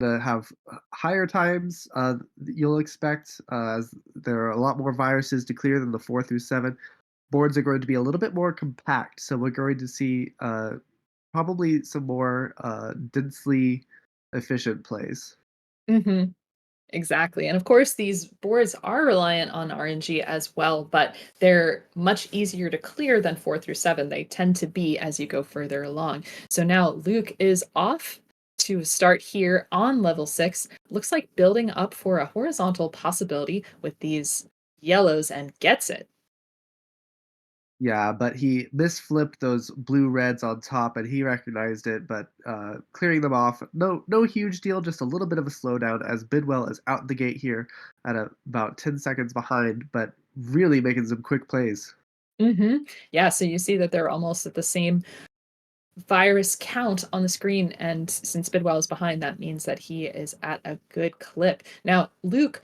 that have higher times you'll expect, as there are a lot more viruses to clear than the 4 through 7. Boards are going to be a little bit more compact, so we're going to see probably some more densely efficient plays. Mhm. Exactly. And of course, these boards are reliant on RNG as well, but they're much easier to clear than 4 through 7. They tend to be as you go further along. So now Luke is off to start here on level 6. Looks like building up for a horizontal possibility with these yellows and gets it. Yeah, but he misflipped those blue reds on top, and he recognized it. But clearing them off, no huge deal, just a little bit of a slowdown as Bidwell is out the gate here at about 10 seconds behind, but really making some quick plays. Yeah, so you see that they're almost at the same virus count on the screen, and since Bidwell is behind, that means that he is at a good clip. Now, Luke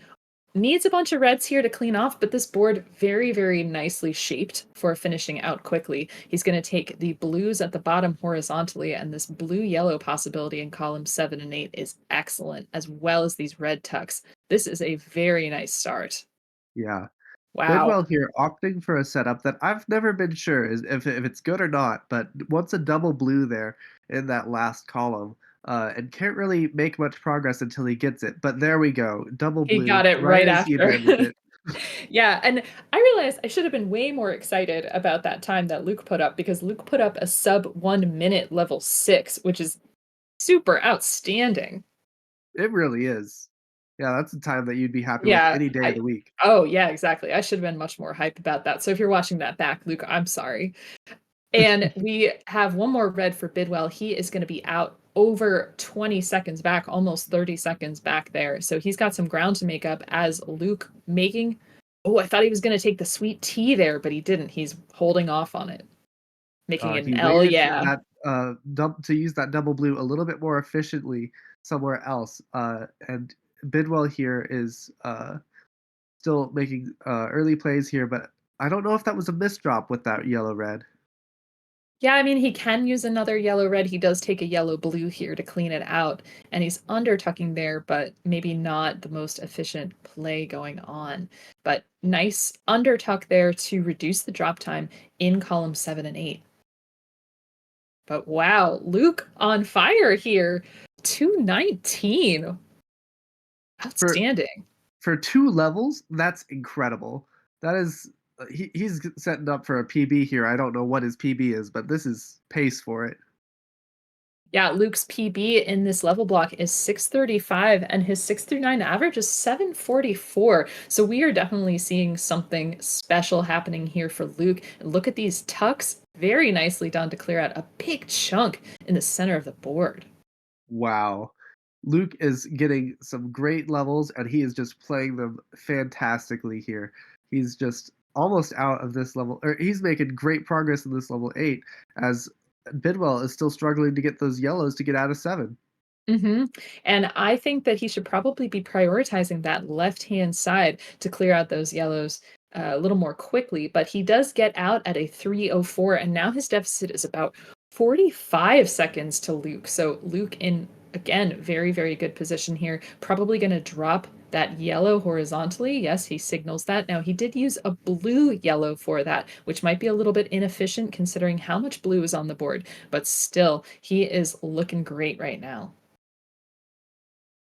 needs a bunch of reds here to clean off, but this board very, very nicely shaped for finishing out quickly. He's going to take the blues at the bottom horizontally, and this blue-yellow possibility in column 7 and 8 is excellent, as well as these red tucks. This is a very nice start. Yeah. Wow. Bidwell here opting for a setup that I've never been sure is if it's good or not, but wants a double blue there in that last column, and can't really make much progress until he gets it. But there we go, double He blue got it right right as he after. abandoned it. Yeah, and I realized I should have been way more excited about that time that Luke put up because Luke put up a sub 1 minute level 6, which is super outstanding. It really is. Yeah, that's a time that you'd be happy with Yeah, any day of I the week. Oh, yeah, exactly. I should have been much more hype about that. So if you're watching that back, Luke, I'm sorry. And we have one more red for Bidwell. He is gonna be out over 20 seconds back, almost 30 seconds back there. So he's got some ground to make up as Luke making Oh, I thought he was gonna take the sweet tea there, but he didn't. He's holding off on it, making an He L, waited for yeah. that to use that double blue a little bit more efficiently somewhere else, and Bidwell here is still making early plays here, but I don't know if that was a misdrop with that yellow red. Yeah, I mean, he can use another yellow red. He does take a yellow blue here to clean it out, and he's under tucking there, but maybe not the most efficient play going on. But nice under tuck there to reduce the drop time in column 7 and 8. But wow, Luke on fire here. 219. For Outstanding. for 2 levels, that's incredible. That is he's setting up for a PB here. I don't know what his PB is, but this is pace for it. Yeah, Luke's PB in this level block is 635, and his 6 through 9 average is 744. So we are definitely seeing something special happening here for Luke. And look at these tucks, very nicely done to clear out a big chunk in the center of the board. Wow. Luke is getting some great levels, and he is just playing them fantastically here. He's just almost out of this level, or he's making great progress in this level 8, as Bidwell is still struggling to get those yellows to get out of 7. And I think that he should probably be prioritizing that left-hand side to clear out those yellows a little more quickly. But he does get out at a 304, and now his deficit is about 45 seconds to Luke. So Luke in again very very good position here. Probably going to drop that yellow horizontally. Yes, he signals that. Now he did use a blue yellow for that, which might be a little bit inefficient considering how much blue is on the board. But still, he is looking great right now.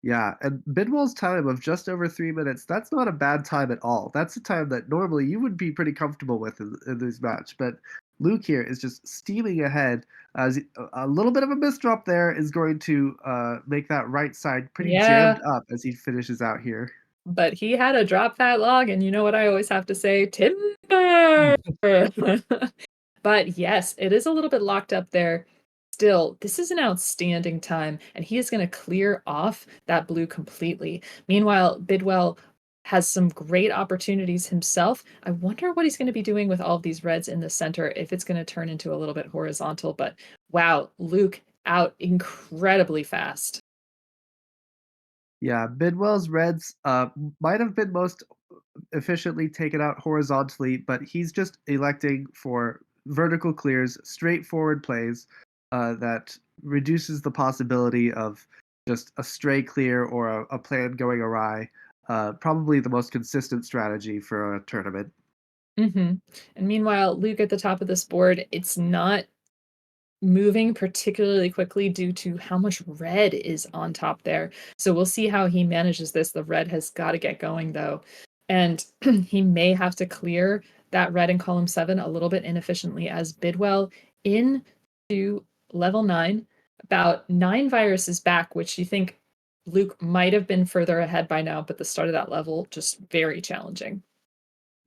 Yeah, and Bidwell's time of just over 3 minutes, that's not a bad time at all. That's a time that normally you would be pretty comfortable with in this match, but Luke here is just steaming ahead as a little bit of a misdrop there is going to make that right side pretty Yeah, jammed up as he finishes out here. but he had to drop that log, and you know what I always have to say? Timber! But yes, it is a little bit locked up there. Still, this is an outstanding time, and he is gonna clear off that blue completely. Meanwhile, Bidwell has some great opportunities himself. I wonder what he's gonna be doing with all of these reds in the center, if it's gonna turn into a little bit horizontal, but wow, Luke out incredibly fast. Yeah, Bidwell's reds might have been most efficiently taken out horizontally, but he's just electing for vertical clears, straightforward plays that reduces the possibility of just a stray clear or a plan going awry. Probably the most consistent strategy for a tournament. Mhm. And meanwhile, Luke at the top of this board, it's not moving particularly quickly due to how much red is on top there. So we'll see how he manages this. The red has got to get going though. And he may have to clear that red in column 7 a little bit inefficiently as Bidwell into level 9, about 9 viruses back, which you think Luke might have been further ahead by now, but the start of that level just very challenging.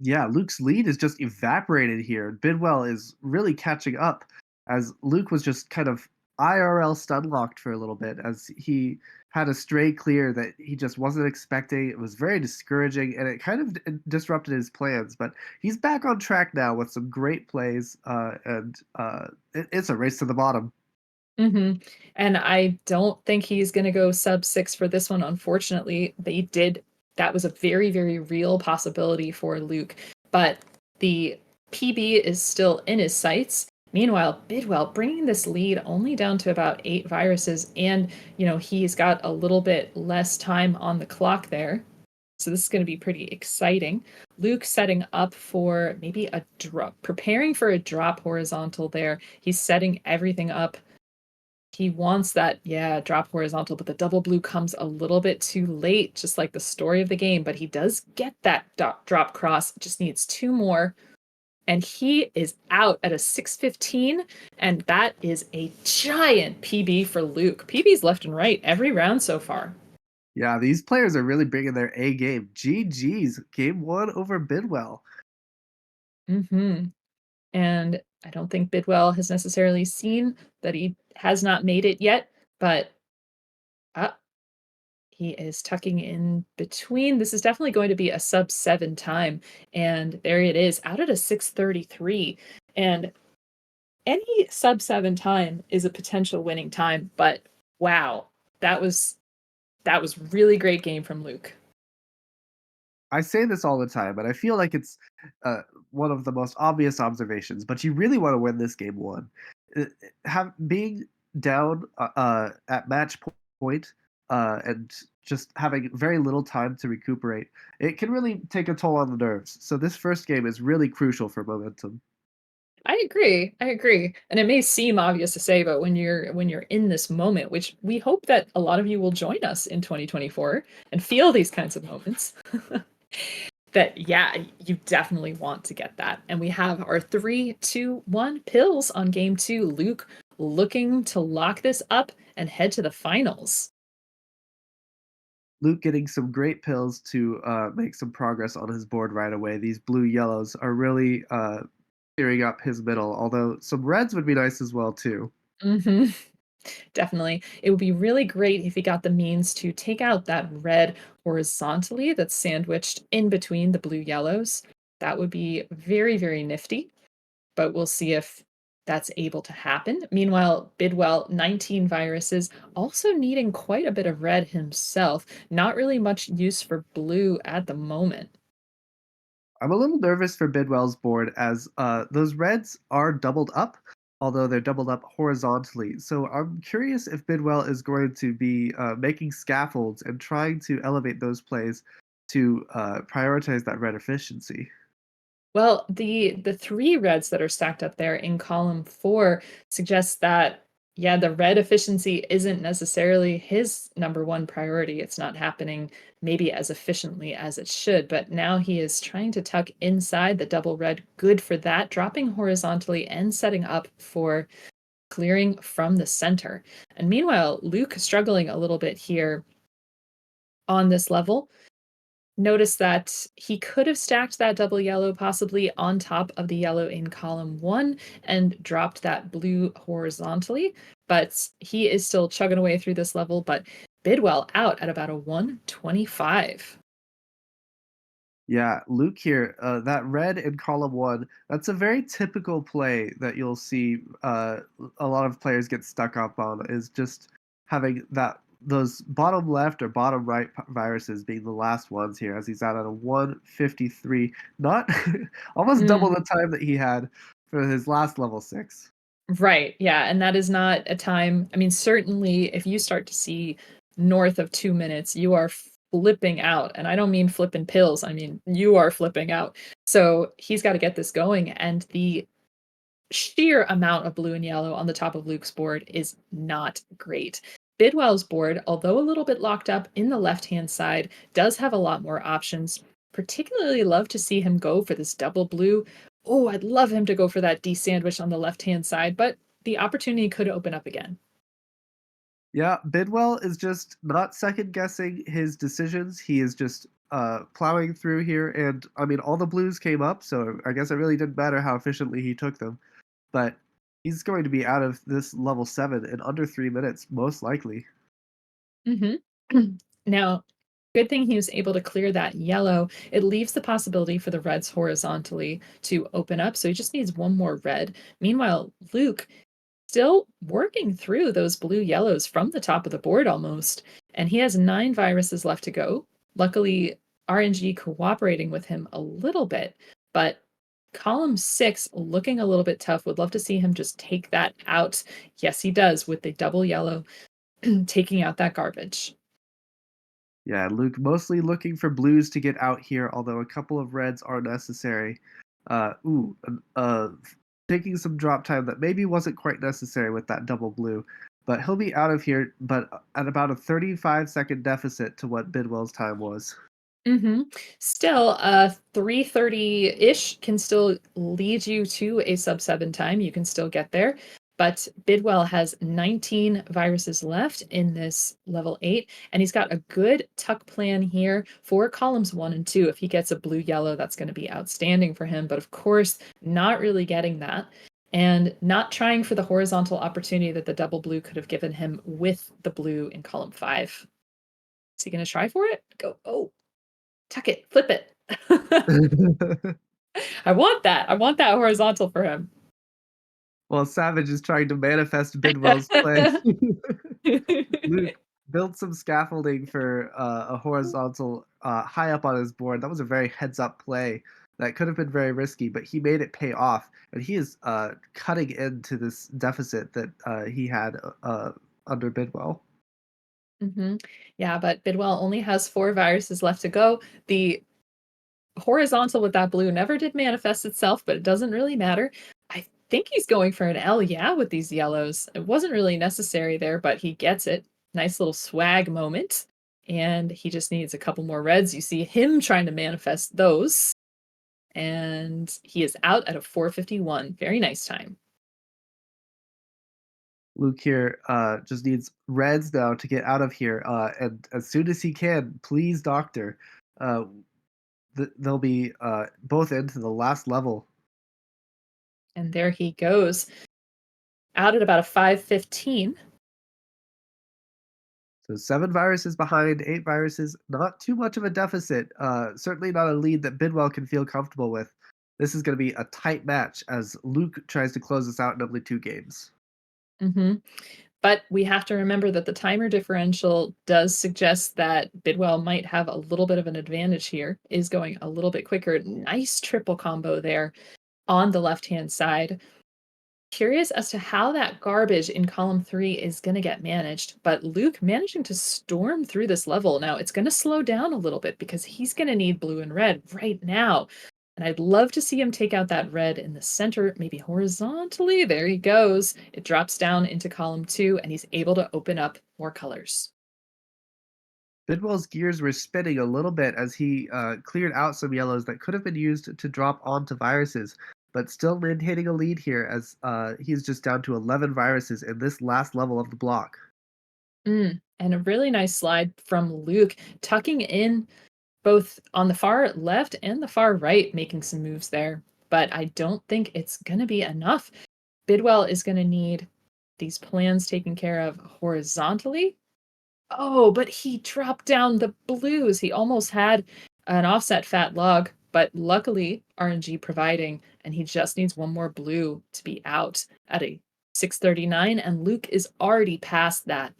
Yeah, Luke's lead is just evaporated here. Bidwell is really catching up as Luke was just kind of IRL stun locked for a little bit as he had a stray clear that he just wasn't expecting. It was very discouraging and it kind of disrupted his plans, but he's back on track now with some great plays, and it's a race to the bottom. Mhm, and I don't think he's gonna go sub 6 for this one, unfortunately. That was a very, very real possibility for Luke, but the PB is still in his sights. Meanwhile, Bidwell bringing this lead only down to about 8 viruses, and, he's got a little bit less time on the clock there, so this is gonna be pretty exciting. Luke setting up for maybe a drop, preparing for a drop horizontal there. He's setting everything up. He wants that, yeah, drop horizontal, but the double blue comes a little bit too late, just like the story of the game. But he does get that drop cross, just needs 2 more. And he is out at a 6:15, and that is a giant PB for Luke. PBs left and right every round so far. Yeah, these players are really bringing their A game. GG's, game one over Bidwell. Hmm. And I don't think Bidwell has necessarily seen that he has not made it yet, but uh, he is tucking in between. This is definitely going to be a sub 7 time. And there it is, out at a 6:33. And any sub 7 time is a potential winning time, but wow, that was really great game from Luke. I say this all the time, and I feel like it's uh, one of the most obvious observations. But you really want to win this game one. Have being down at point, and just having very little time to recuperate, it can really take a toll on the nerves. So this first game is really crucial for momentum. I agree. I agree. And it may seem obvious to say, but when you're in this moment, which we hope that a lot of you will join us in 2024 and feel these kinds of moments, that yeah, you definitely want to get that. And we have our 3, 2, 1 pills on game 2. Luke looking to lock this up and head to the finals. Luke getting some great pills to make some progress on his board right away. These blue yellows are really clearing up his middle, although some reds would be nice as well too. Hmm. Definitely. It would be really great if he got the means to take out that red horizontally that's sandwiched in between the blue yellows. That would be very, very nifty, but we'll see if that's able to happen. Meanwhile, Bidwell, 19 viruses, also needing quite a bit of red himself. Not really much use for blue at the moment. I'm a little nervous for Bidwell's board as those reds are doubled up, although they're doubled up horizontally. So I'm curious if Bidwell is going to be making scaffolds and trying to elevate those plays to prioritize that red efficiency. Well, the 3 reds that are stacked up there in column 4 suggests that, yeah, the red efficiency isn't necessarily his number 1 priority. It's not happening maybe as efficiently as it should, but now he is trying to tuck inside the double red. Good for that, dropping horizontally and setting up for clearing from the center. And meanwhile, Luke struggling a little bit here on this level. Notice that he could have stacked that double yellow possibly on top of the yellow in column 1 and dropped that blue horizontally, but he is still chugging away through this level, but Bidwell out at about a 125. Yeah, Luke here, that red in column one, that's a very typical play that you'll see a lot of players get stuck up on, is just having those bottom left or bottom right viruses being the last ones here, as he's out at a 153, not almost double Mm, the time that he had for his last level 6. right, yeah, and that is not a time. I mean, certainly if you start to see north of 2 minutes, you are flipping out. And I don't mean flipping pills, I mean, you are flipping out. So he's got to get this going. And the sheer amount of blue and yellow on the top of Luke's board is not great. Bidwell's board, although a little bit locked up in the left-hand side, does have a lot more options. Particularly love to see him go for this double blue. Oh, I'd love him to go for that D sandwich on the left-hand side, but the opportunity could open up again. Yeah, Bidwell is just not second guessing his decisions. He is just plowing through here, and I mean, all the blues came up, so I guess it really didn't matter how efficiently he took them. But he's going to be out of this level 7 in under 3 minutes, most likely. Mhm. Now, good thing he was able to clear that yellow. It leaves the possibility for the reds horizontally to open up, so he just needs one more red. Meanwhile, Luke still working through those blue yellows from the top of the board almost, and he has 9 viruses left to go. Luckily, RNG cooperating with him a little bit, but column 6 looking a little bit tough. Would love to see him just take that out. Yes, he does with the double yellow taking out that garbage. Yeah, Luke mostly looking for blues to get out here, although a couple of reds are necessary. Taking some drop time that maybe wasn't quite necessary with that double blue. But he'll be out of here, but at about a 35-second deficit to what Bidwell's time was. Mhm. Still, 3:30-ish can still lead you to a sub 7 time, you can still get there, but Bidwell has 19 viruses left in this level 8, and he's got a good tuck plan here for columns 1 and 2. If he gets a blue-yellow, that's gonna be outstanding for him, but of course, not really getting that, and not trying for the horizontal opportunity that the double blue could have given him with the blue in column 5. Is he gonna try for it? Go, "Oh, tuck it, flip it." I want that. I want that horizontal for him. While Savage is trying to manifest Bidwell's play. Luke built some scaffolding for a horizontal high up on his board. That was a very heads up play that could have been very risky, but he made it pay off. And he is cutting into this deficit that he had under Bidwell. Mhm. Yeah, but Bidwell only has 4 viruses left to go. The horizontal with that blue never did manifest itself, but it doesn't really matter. I think he's going for an L, yeah, with these yellows. It wasn't really necessary there, but he gets it. Nice little swag moment. And he just needs a couple more reds. You see him trying to manifest those. And he is out at a 4:51. Very nice time. Luke here just needs reds now to get out of here. And as soon as he can, please, Doctor. Uh, they'll be both into the last level. And there he goes. Out at about a 5:15. So 7 viruses behind, 8 viruses, not too much of a deficit. Certainly not a lead that Bidwell can feel comfortable with. This is going to be a tight match as Luke tries to close this out in only 2 games. Mhm. But we have to remember that the timer differential does suggest that Bidwell might have a little bit of an advantage here, is going a little bit quicker. Nice triple combo there on the left-hand side. Curious as to how that garbage in column 3 is going to get managed, but Luke managing to storm through this level. Now, it's going to slow down a little bit because he's going to need blue and red right now. And I'd love to see him take out that red in the center, maybe horizontally. There he goes. It drops down into column 2, and he's able to open up more colors. Bidwell's gears were spinning a little bit as he cleared out some yellows that could have been used to drop onto viruses, but still maintaining a lead here as he's just down to 11 viruses in this last level of the block. And a really nice slide from Luke, tucking in both on the far left and the far right, making some moves there. But I don't think it's going to be enough. Bidwell is going to need these plans taken care of horizontally. Oh, but he dropped down the blues. He almost had an offset fat log, but luckily RNG providing, and he just needs one more blue to be out at a 6:39, and Luke is already past that.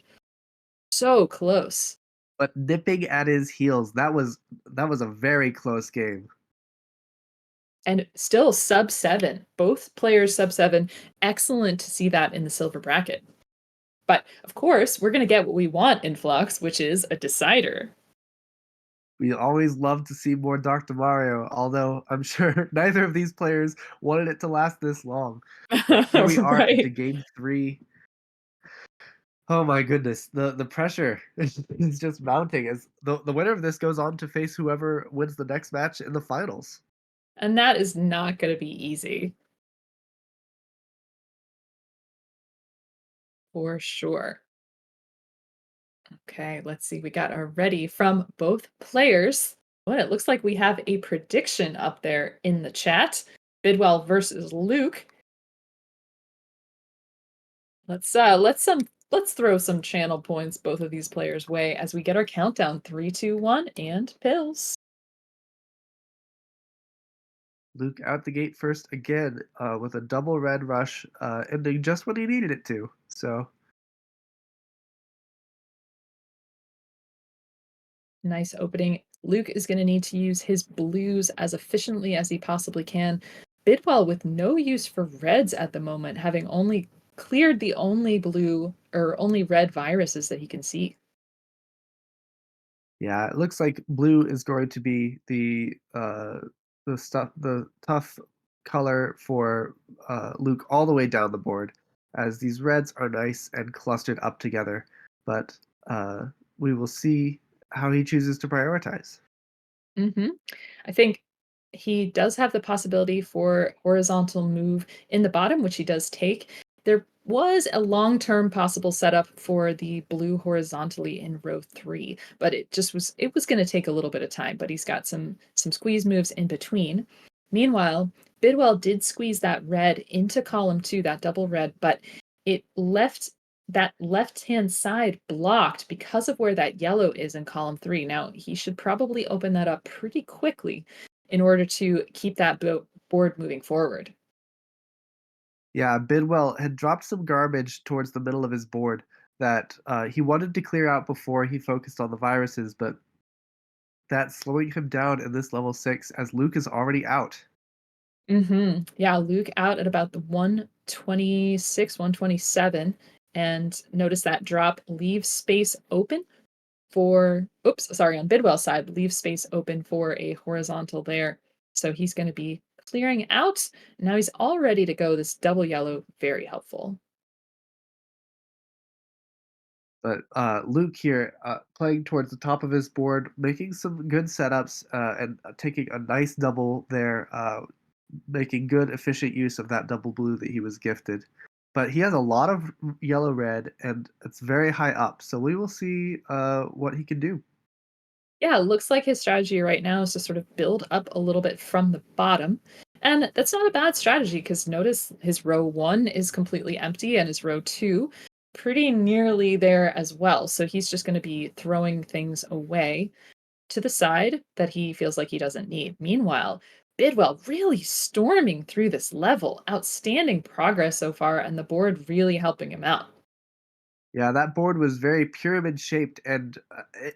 So close. But nipping at his heels, that was a very close game. And still sub 7. Both players sub 7. Excellent to see that in the silver bracket. But of course, we're going to get what we want in Flux, which is a decider. We always love to see more Dr. Mario, although I'm sure neither of these players wanted it to last this long. But here we are into Right. game 3. Oh my goodness, the pressure is just mounting as the winner of this goes on to face whoever wins the next match in the finals. And that is not going to be easy for sure. Okay, let's see. We got our ready from both players. Oh, and it looks like we have a prediction up there in the chat. Bidwell versus Luke. Let's throw some channel points both of these players' way as we get our countdown. 3, 2, 1, and pills. Luke out the gate first again with a double red rush, ending just when he needed it to. So Nice opening. Luke is going to need to use his blues as efficiently as he possibly can. Bidwell with no use for reds at the moment, having only cleared the only blue or only red viruses that he can see. yeah, it looks like blue is going to be the tough color for Luke all the way down the board, as these reds are nice and clustered up together. But uh, we will see how he chooses to prioritize. hmm I think he does have the possibility for horizontal move in the bottom, which he does take. There was a long-term possible setup for the blue horizontally in row 3, but it was going to take a little bit of time, but he's got some squeeze moves in between. Meanwhile, Bidwell did squeeze that red into column 2, that double red, but it left that left-hand side blocked because of where that yellow is in column 3. Now, he should probably open that up pretty quickly in order to keep that board moving forward. Yeah, Bidwell had dropped some garbage towards the middle of his board that he wanted to clear out before he focused on the viruses, but that's slowing him down in this level 6 as Luke is already out. Yeah, Luke out at about the 126, 127. And notice that drop leaves space open for, oops, sorry, on Bidwell's side, leaves space open for a horizontal there. So he's going to be clearing out. Now he's all ready to go. This double yellow, very helpful. But Luke here, playing towards the top of his board, making some good setups and taking a nice double there, making good, efficient use of that double blue that he was gifted. But he has a lot of yellow red, and it's very high up. So we will see what he can do. Yeah, it looks like his strategy right now is to sort of build up a little bit from the bottom. And that's not a bad strategy because notice his row 1 is completely empty and his row 2 pretty nearly there as well. So he's just going to be throwing things away to the side that he feels like he doesn't need. Meanwhile, Bidwell really storming through this level. Outstanding progress so far, and the board really helping him out. Yeah, that board was very pyramid shaped, and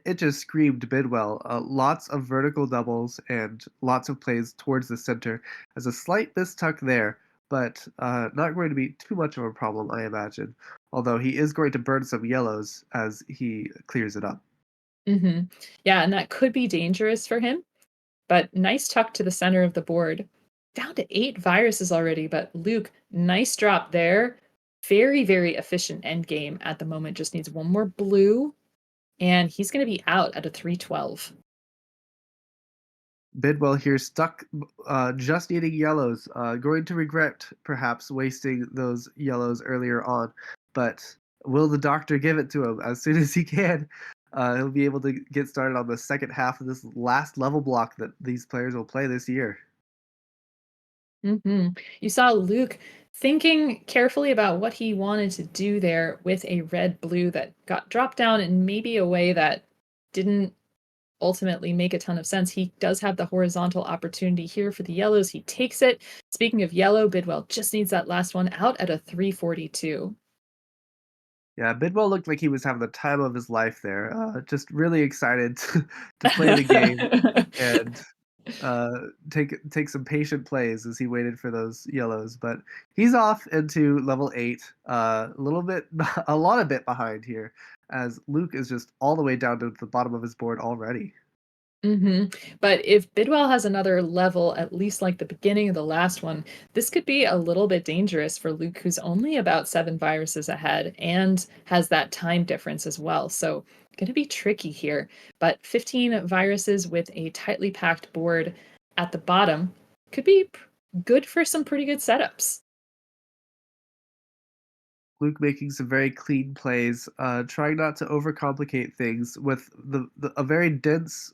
it just screamed Bidwell. Lots of vertical doubles and lots of plays towards the center. As a slight mistuck there, but not going to be too much of a problem, I imagine. Although he is going to burn some yellows as he clears it up. hmm Yeah, and that could be dangerous for him. But nice tuck to the center of the board. Down to 8 viruses already, but Luke, nice drop there. Very, very efficient end game at the moment. Just needs one more blue, and he's going to be out at a 312. Bidwell here stuck, just eating yellows. Going to regret perhaps wasting those yellows earlier on, but will the doctor give it to him as soon as he can? He'll be able to get started on the second half of this last level block that these players will play this year. You saw Luke thinking carefully about what he wanted to do there with a red blue that got dropped down in maybe a way that didn't ultimately make a ton of sense. He does have the horizontal opportunity here for the yellows. He takes it. Speaking of yellow, Bidwell just needs that last one out at a 342. Yeah, Bidwell looked like he was having the time of his life there. Just really excited to play the game, and take some patient plays as he waited for those yellows. But he's off into level 8, a little bit, a lot of bit behind here, as Luke is just all the way down to the bottom of his board already. But if Bidwell has another level, at least like the beginning of the last one, this could be a little bit dangerous for Luke, who's only about 7 viruses ahead and has that time difference as well. So, going to be tricky here. But 15 viruses with a tightly packed board at the bottom could be good for some pretty good setups. Luke making some very clean plays, trying not to overcomplicate things with a very dense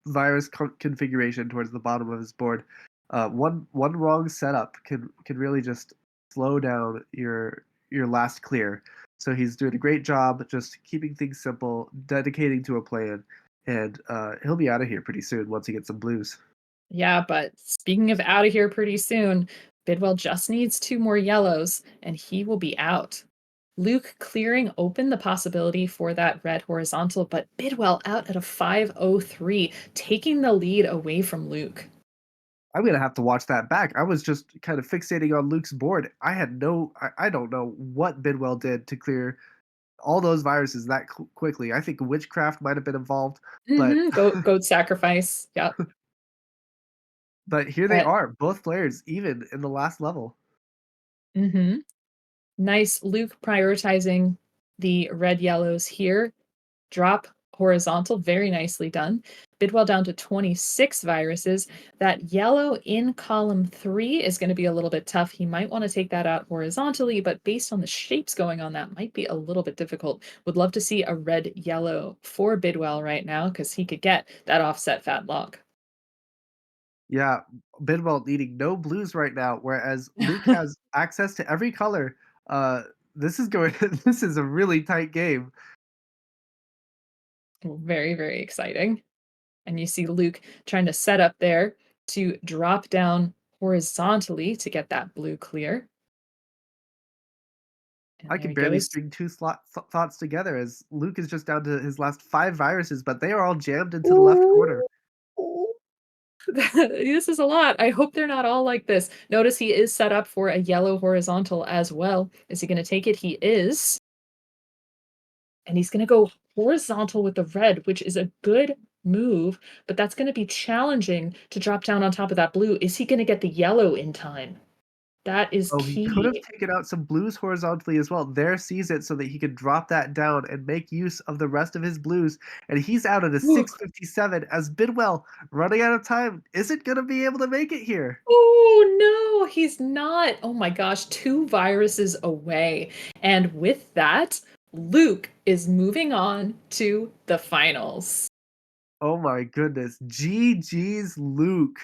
virus configuration towards the bottom of his board. One wrong setup can really just slow down your last clear. So he's doing a great job just keeping things simple, dedicating to a plan, and he'll be out of here pretty soon once he gets some blues. Yeah, but speaking of out of here pretty soon, Bidwell just needs 2 more yellows and he will be out. Luke clearing open the possibility for that red horizontal, but Bidwell out at a 503, taking the lead away from Luke. I'm gonna have to watch that back. I was just kind of fixating on Luke's board. I don't know what Bidwell did to clear all those viruses that quickly. I think witchcraft might have been involved, but Goat sacrifice. Yep. but here they But are, both players even in the last level. hmm nice Luke prioritizing the red yellows here. Drop horizontal, very nicely done. Bidwell down to 26 viruses. That yellow in column 3 is going to be a little bit tough. He might want to take that out horizontally, but based on the shapes going on, that might be a little bit difficult. Would love to see a red yellow for Bidwell right now because he could get that offset fat log. Yeah, Bidwell needing no blues right now, whereas Luke has access to every color. This is going. This is a really tight game. Very, very exciting. And you see Luke trying to set up there to drop down horizontally to get that blue clear. And I there can he barely goes. string two thoughts together as Luke is just down to his last 5 viruses, but they are all jammed into the left corner. Ooh. This is a lot. I hope they're not all like this. Notice he is set up for a yellow horizontal as well. Is he going to take it? He is. And he's going to go horizontal with the red, which is a good move, but that's going to be challenging to drop down on top of that blue. Is he going to get the yellow in time? That is Oh, he could have key. taken out some blues horizontally as well. There sees it so that he could drop that down and make use of the rest of his blues. And he's out at a 657 as Bidwell, running out of time, isn't going to be able to make it here. Oh, no, he's not. Oh my gosh, 2 viruses away. And with that, Luke is moving on to the finals. Oh my goodness. GG's Luke.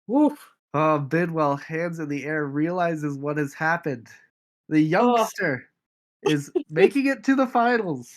Woof. Bidwell, hands in the air, realizes what has happened. The Oh, youngster is making it to the finals.